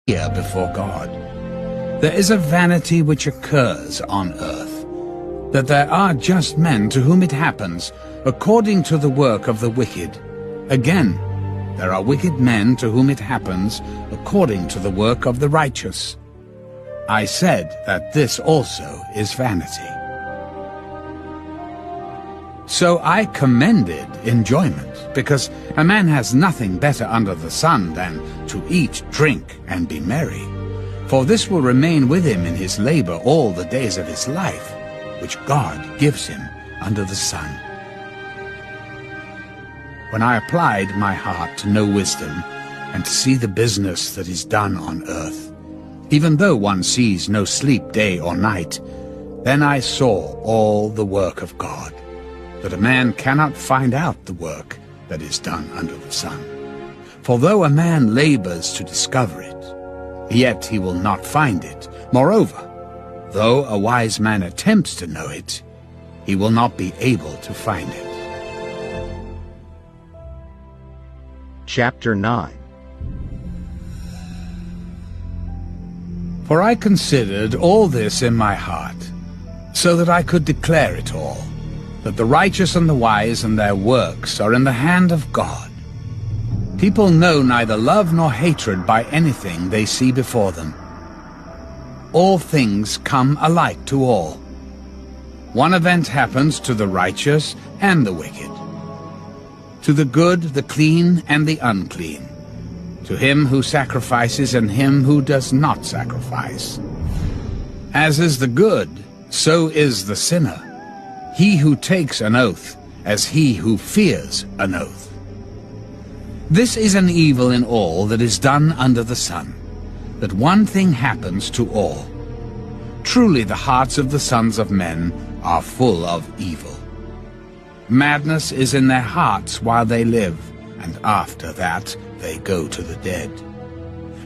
here before God. There is a vanity which occurs on earth, that there are just men to whom it happens according to the work of the wicked. Again, there are wicked men to whom it happens according to the work of the righteous. I said that this also is vanity. So I commended enjoyment, because a man has nothing better under the sun than to eat, drink, and be merry. For this will remain with him in his labor all the days of his life, which God gives him under the sun. When I applied my heart to know wisdom, and to see the business that is done on earth, even though one sees no sleep day or night, then I saw all the work of God, that a man cannot find out the work that is done under the sun. For though a man labors to discover it, yet he will not find it. Moreover, though a wise man attempts to know it, he will not be able to find it. Chapter 9. For I considered all this in my heart, so that I could declare it all, that the righteous and the wise and their works are in the hand of God. People know neither love nor hatred by anything they see before them. All things come alike to all. One event happens to the righteous and the wicked, to the good, the clean, and the unclean, to him who sacrifices and him who does not sacrifice. As is the good, so is the sinner. He who takes an oath, as he who fears an oath. This is an evil in all that is done under the sun, that one thing happens to all. Truly the hearts of the sons of men are full of evil. Madness is in their hearts while they live, and after that they go to the dead.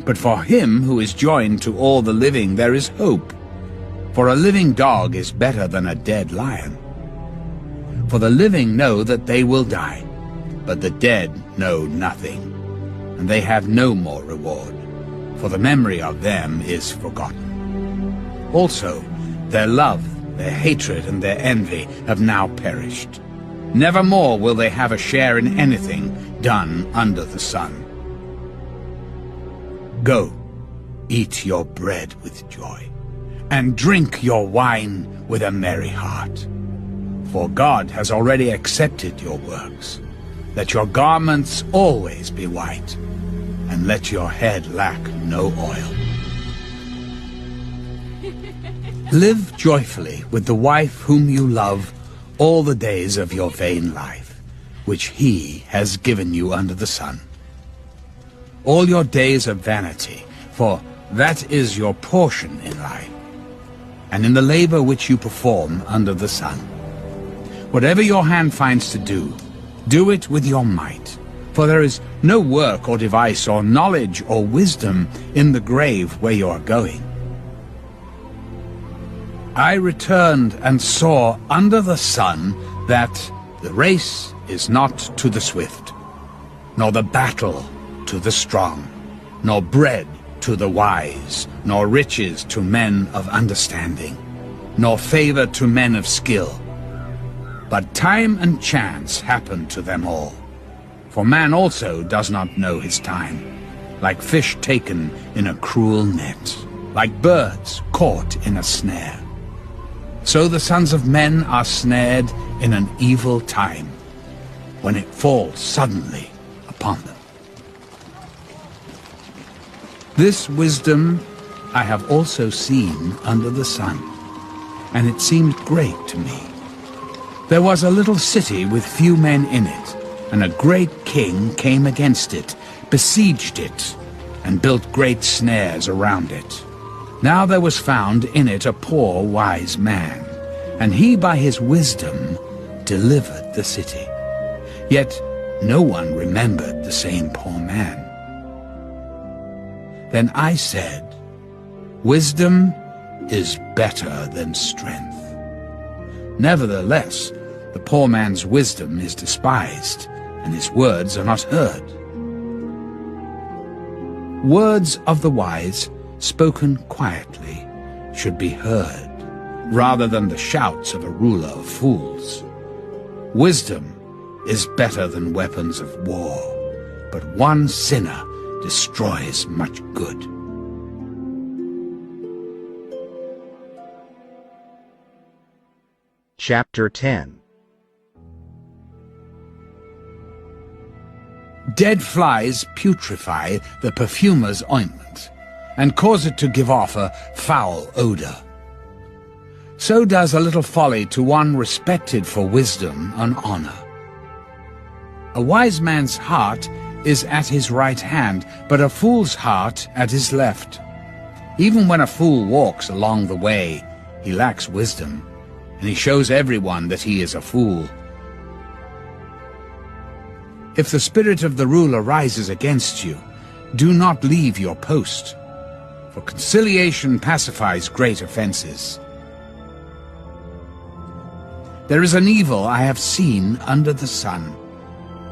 But for him who is joined to all the living there is hope. For a living dog is better than a dead lion. For the living know that they will die, but the dead know nothing, and they have no more reward, for the memory of them is forgotten. Also, their love, their hatred, and their envy have now perished. Never more will they have a share in anything done under the sun. Go, eat your bread with joy, and drink your wine with a merry heart. For God has already accepted your works. Let your garments always be white, and let your head lack no oil. Live joyfully with the wife whom you love all the days of your vain life, which he has given you under the sun. All your days are vanity, for that is your portion in life, and in the labor which you perform under the sun. Whatever your hand finds to do, do it with your might, for there is no work or device or knowledge or wisdom in the grave where you are going. I returned and saw under the sun that the race is not to the swift, nor the battle to the strong, nor bread to the wise, nor riches to men of understanding, nor favor to men of skill. But time and chance happen to them all. For man also does not know his time, like fish taken in a cruel net, like birds caught in a snare. So the sons of men are snared in an evil time, when it falls suddenly upon them. This wisdom I have also seen under the sun, and it seemed great to me. There was a little city with few men in it, and a great king came against it, besieged it, and built great snares around it. Now there was found in it a poor wise man, and he by his wisdom delivered the city. Yet no one remembered the same poor man. Then I said, wisdom is better than strength. Nevertheless, the poor man's wisdom is despised, and his words are not heard. Words of the wise, spoken quietly, should be heard, rather than the shouts of a ruler of fools. Wisdom is better than weapons of war, but one sinner destroys much good. Chapter 10. Dead flies putrefy the perfumer's ointment, and cause it to give off a foul odor. So does a little folly to one respected for wisdom and honor. A wise man's heart is at his right hand, but a fool's heart at his left. Even when a fool walks along the way, he lacks wisdom, and he shows everyone that he is a fool. If the spirit of the ruler rises against you, do not leave your post, for conciliation pacifies great offenses. There is an evil I have seen under the sun,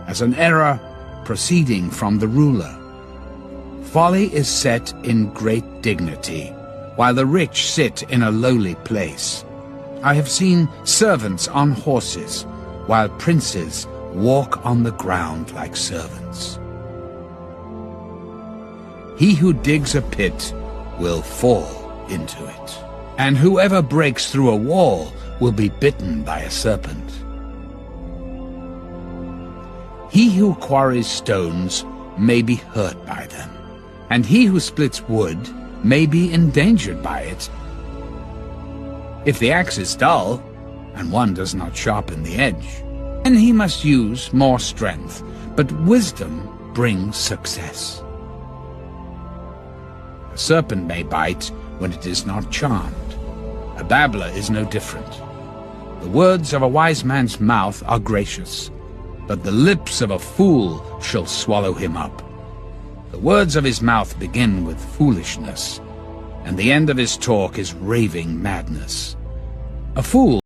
as an error proceeding from the ruler. Folly is set in great dignity, while the rich sit in a lowly place. I have seen servants on horses, while princes walk on the ground like servants. He who digs a pit will fall into it, and whoever breaks through a wall will be bitten by a serpent. He who quarries stones may be hurt by them, and he who splits wood may be endangered by it. If the axe is dull, and one does not sharpen the edge, then he must use more strength, but wisdom brings success. A serpent may bite when it is not charmed. A babbler is no different. The words of a wise man's mouth are gracious, but the lips of a fool shall swallow him up. The words of his mouth begin with foolishness, and the end of his talk is raving madness. A fool